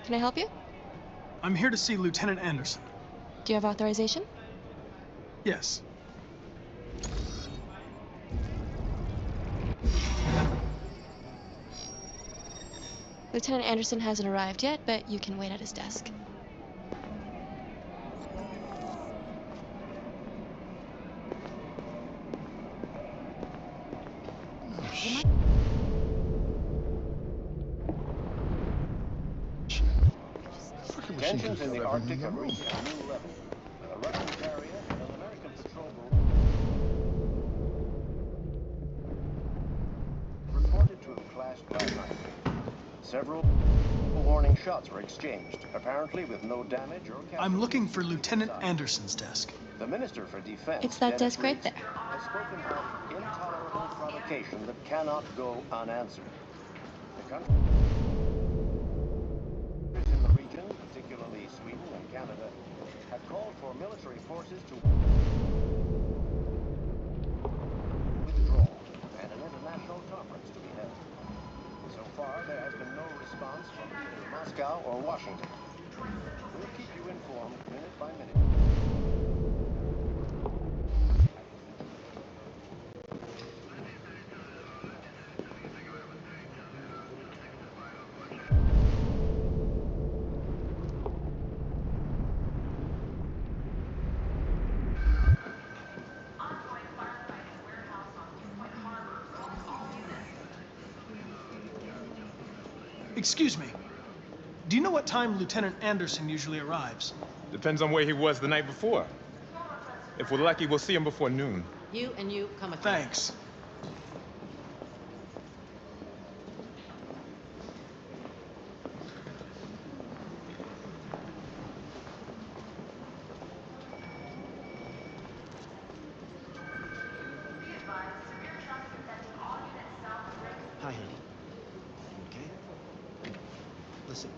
Can I help you? I'm here to see Lieutenant Anderson. Do you have authorization? Yes. Lieutenant Anderson hasn't arrived yet, but you can wait at his desk. Tensions in the Arctic have reached a new level. A Russian carrier and an American patrol boat reported to have clashed last night. Several warning shots were exchanged, apparently with no damage or casualties. I'm looking for Lieutenant Anderson's desk. The Minister for Defense, It's that desk right there. has spoken of intolerable provocation that cannot go unanswered. The country in the region, particularly Sweden and Canada, have called for military forces to withdraw and an international conference to be held. So far, there has been no response from either Moscow or Washington. We'll keep you informed minute by minute. Excuse me. Do you know what time Lieutenant Anderson usually arrives? Depends on where he was the night before. If we're lucky, we'll see him before noon. You and you come with me. Thanks. Hi, honey. You okay? Listen.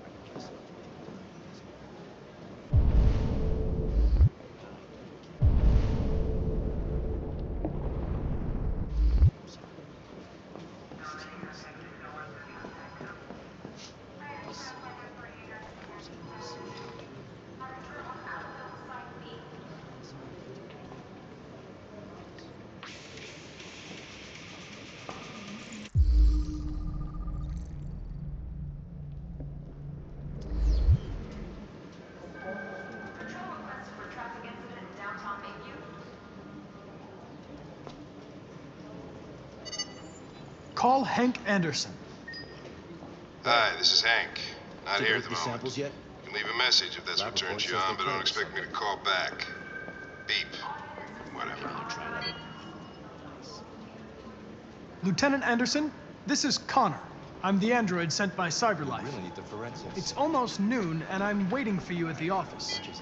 Call Hank Anderson. Hi, this is Hank. Not Did here you at the get the moment. samples yet? You can leave a message if that's Lab what turns report you says on, they but don't planted expect me to call back. Beep. Whatever. I'll try another. Lieutenant Anderson, this is Connor. I'm the android sent by CyberLife. Really need the forensics. It's almost noon, and I'm waiting for you at the office. Just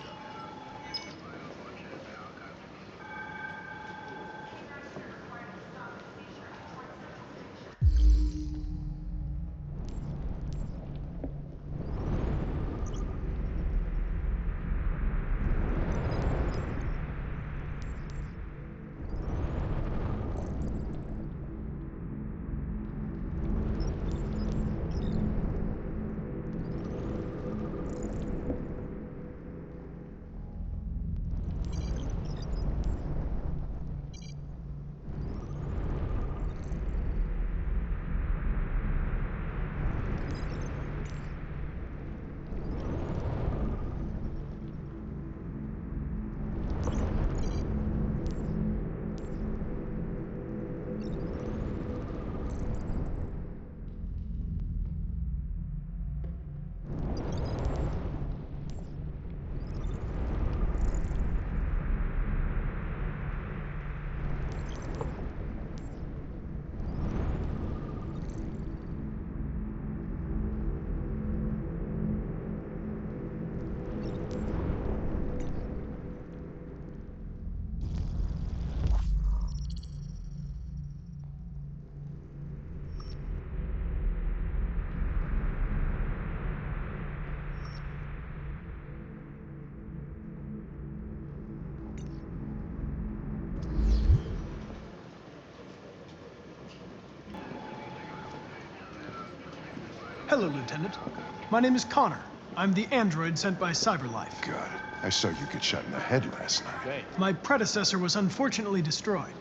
Hello, Lieutenant. My name is Connor. I'm the android sent by CyberLife. God, I saw you get shot in the head last night. Okay. My predecessor was unfortunately destroyed,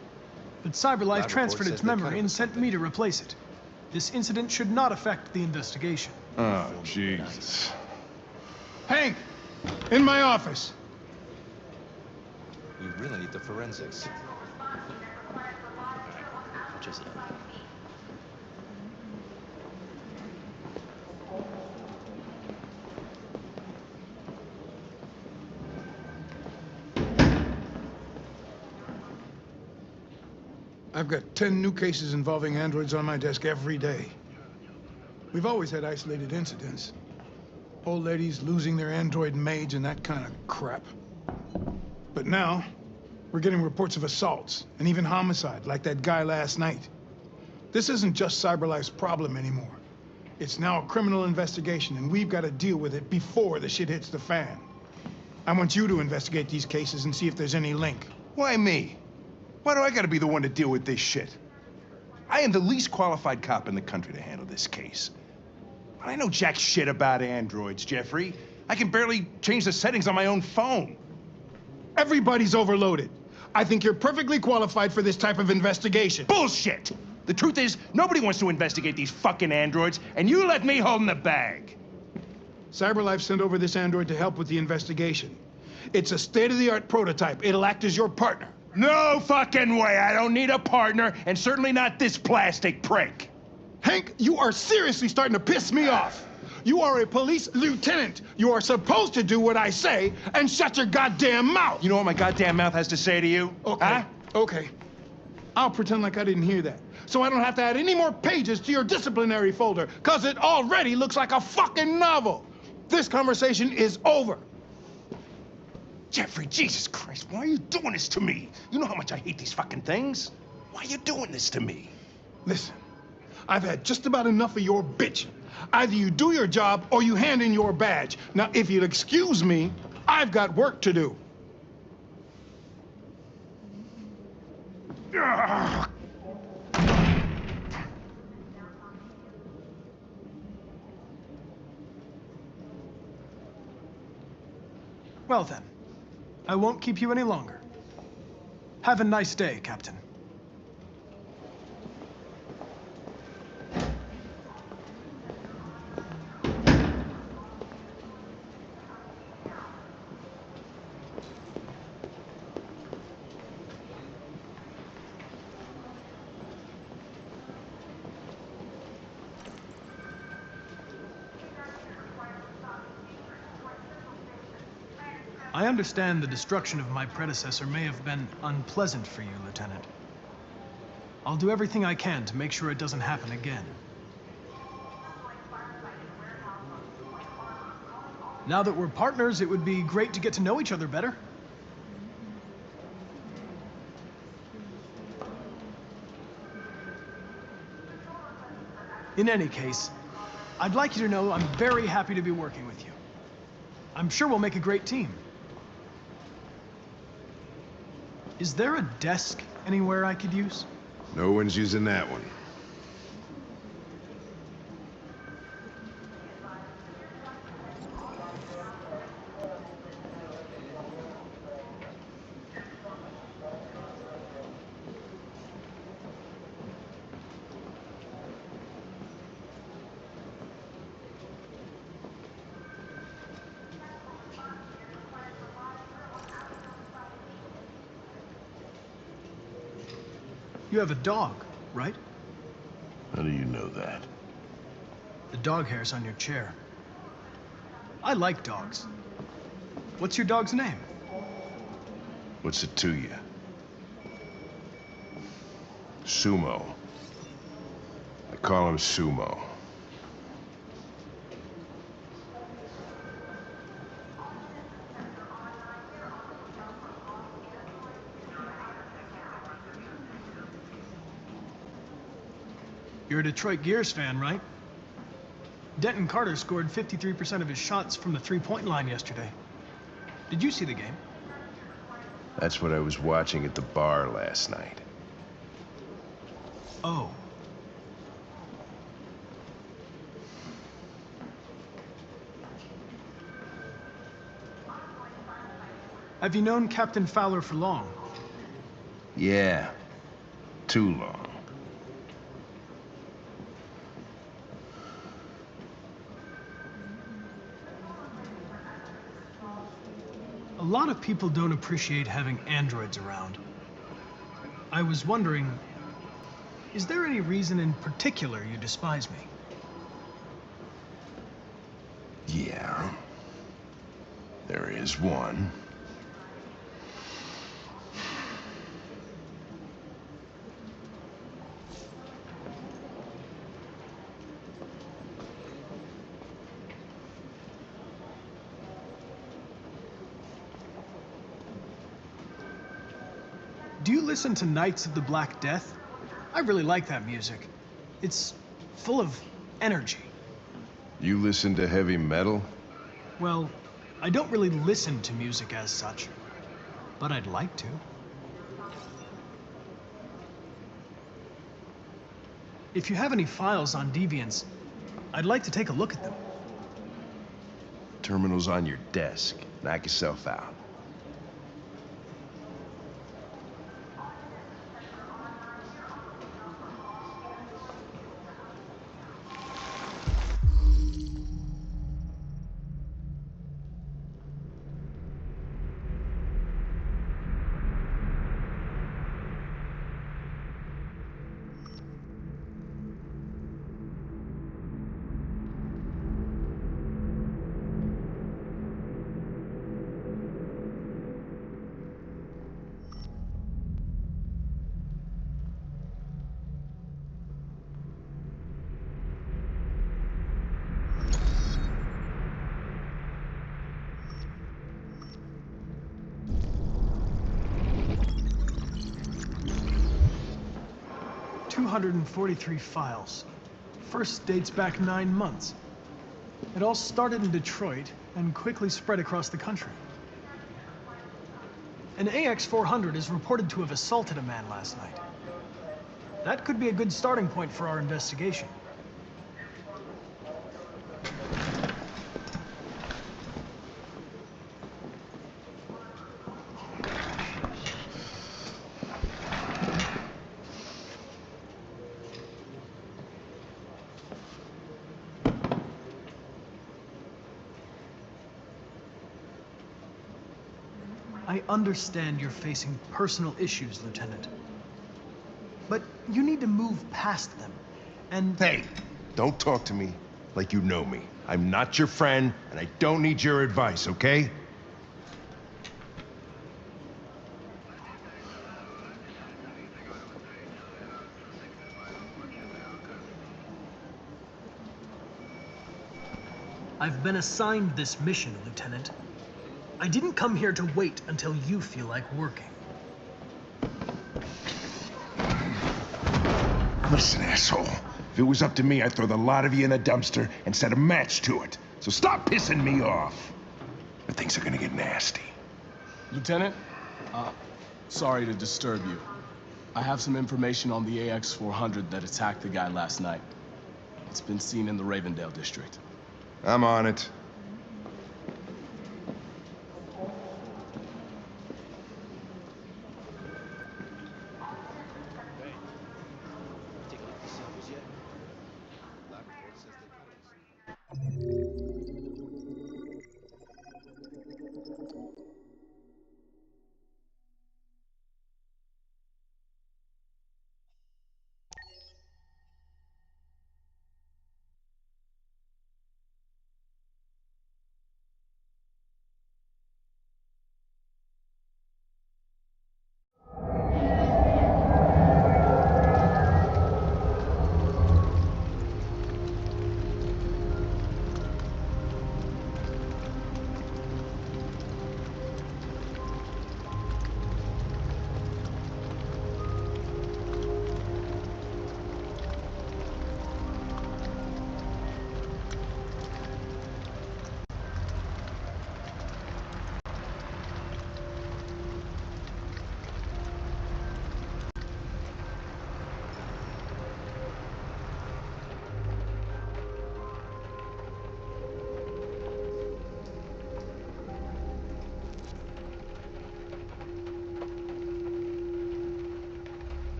but CyberLife Lab report transferred says its they cut memory it and with sent something. me to replace it. This incident should not affect the investigation. Oh, Jesus. Hank, in my office. We really need the forensics. Which is it? I've got 10 new cases involving androids on my desk every day. We've always had isolated incidents. Old ladies losing their android maids and that kind of crap. But now, we're getting reports of assaults and even homicide, like that guy last night. This isn't just CyberLife's problem anymore. It's now a criminal investigation, and we've got to deal with it before the shit hits the fan. I want you to investigate these cases and see if there's any link. Why me? Why do I gotta be the one to deal with this shit? I am the least qualified cop in the country to handle this case. But I know jack shit about androids, Jeffrey. I can barely change the settings on my own phone. Everybody's overloaded. I think you're perfectly qualified for this type of investigation. Bullshit! The truth is, nobody wants to investigate these fucking androids, and you let me hold in the bag. CyberLife sent over this android to help with the investigation. It's a state-of-the-art prototype. It'll act as your partner. No fucking way! I don't need a partner, and certainly not this plastic prick. Hank, you are seriously starting to piss me off. You are a police lieutenant. You are supposed to do what I say and shut your goddamn mouth. You know what my goddamn mouth has to say to you? Okay, Huh? okay. I'll pretend like I didn't hear that, so I don't have to add any more pages to your disciplinary folder, because it already looks like a fucking novel. This conversation is over. Jeffrey, Jesus Christ, why are you doing this to me? You know how much I hate these fucking things. Why are you doing this to me? Listen, I've had just about enough of your bitching. Either you do your job or you hand in your badge. Now, if you'll excuse me, I've got work to do. Ugh. Well then, I won't keep you any longer. Have a nice day, Captain. I understand the destruction of my predecessor may have been unpleasant for you, Lieutenant. I'll do everything I can to make sure it doesn't happen again. Now that we're partners, it would be great to get to know each other better. In any case, I'd like you to know I'm very happy to be working with you. I'm sure we'll make a great team. Is there a desk anywhere I could use? No one's using that one. You have a dog, right? How do you know that? The dog hair's on your chair. I like dogs. What's your dog's name? What's it to you? Sumo. I call him Sumo. You're a Detroit Gears fan, right? Denton Carter scored 53% of his shots from the three-point line yesterday. Did you see the game? That's what I was watching at the bar last night. Oh. Have you known Captain Fowler for long? Yeah, too long. A lot of people don't appreciate having androids around. I was wondering, is there any reason in particular you despise me? Yeah, there is one. Do you listen to Knights of the Black Death? I really like that music. It's full of energy. You listen to heavy metal? Well, I don't really listen to music as such, but I'd like to. If you have any files on Deviants, I'd like to take a look at them. Terminal's on your desk. Knock yourself out. "243 files. First dates back 9 months. It all started in Detroit and quickly spread across the country. An AX-400 is reported to have assaulted a man last night. That could be a good starting point for our investigation. I understand you're facing personal issues, Lieutenant. But you need to move past them, and... Hey, don't talk to me like you know me. I'm not your friend, and I don't need your advice, okay? I've been assigned this mission, Lieutenant. I didn't come here to wait until you feel like working. Listen, asshole. If it was up to me, I'd throw the lot of you in a dumpster and set a match to it. So stop pissing me off. But things are gonna get nasty. Lieutenant, sorry to disturb you. I have some information on the AX-400 that attacked the guy last night. It's been seen in the Ravendale district. I'm on it.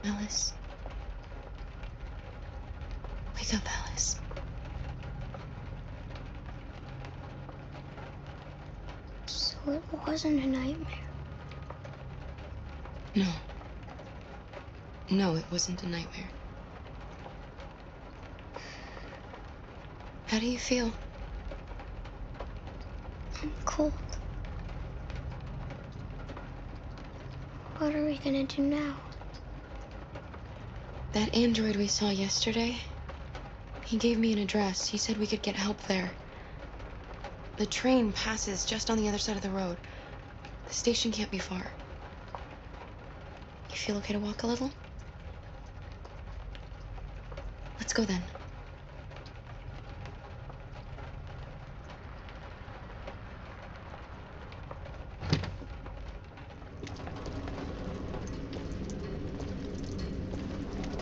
Alice. Wake up, Alice. So it wasn't a nightmare. No. No, it wasn't a nightmare. How do you feel? I'm cold. What are we gonna do now? That android we saw yesterday, he gave me an address. He said we could get help there. The train passes just on the other side of the road. The station can't be far. You feel okay to walk a little? Let's go then.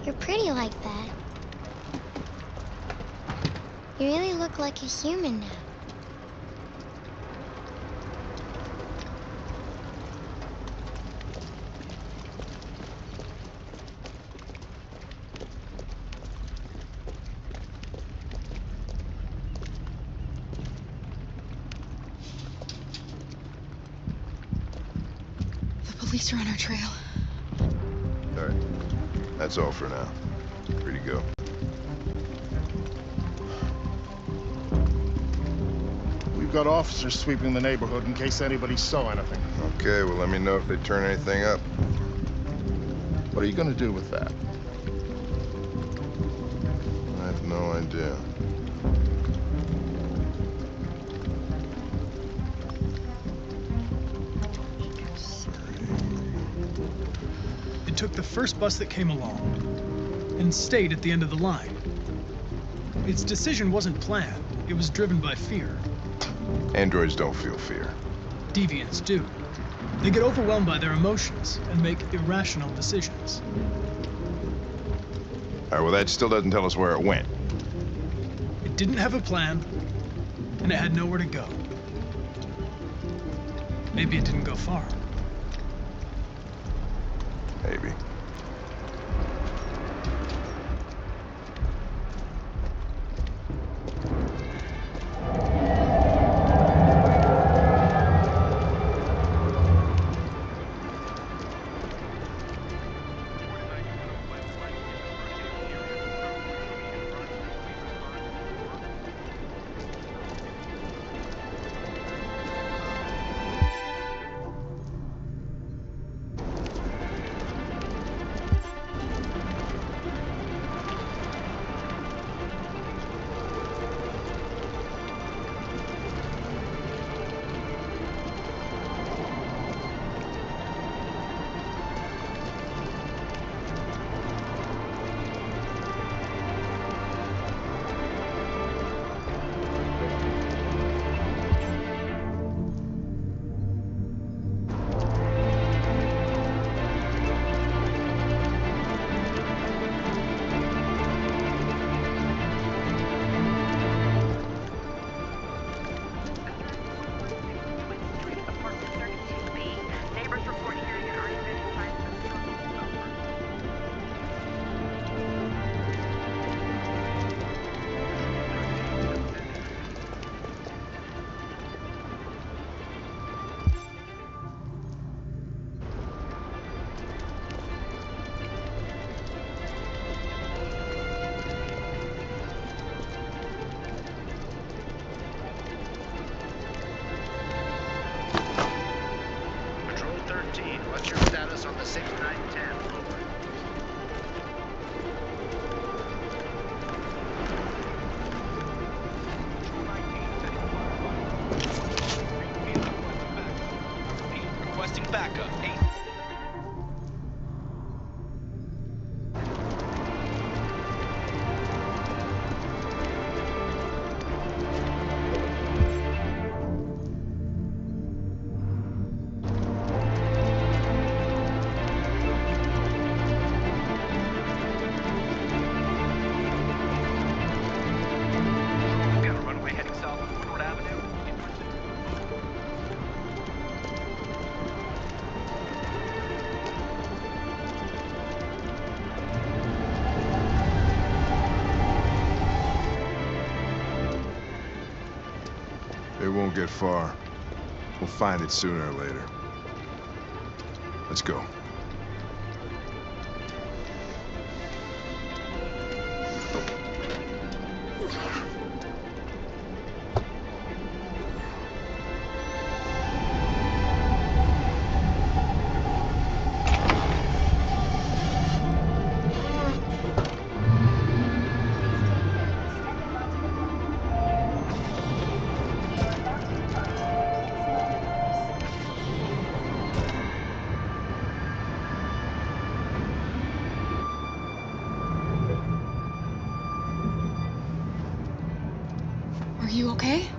You're pretty like that. You really look like a human now. The police are on our trail. All right. That's all for now. Free to go. We've got officers sweeping the neighborhood in case anybody saw anything. Okay, well, let me know if they turn anything up. What are you gonna do with that? I have no idea. It took the first bus that came along and stayed at the end of the line. Its decision wasn't planned. It was driven by fear. Androids don't feel fear. Deviants do. They get overwhelmed by their emotions and make irrational decisions. All right, well, that still doesn't tell us where it went. It didn't have a plan, and it had nowhere to go. Maybe it didn't go far. Maybe. won't get far. We'll find it sooner or later. Let's go. Are you okay?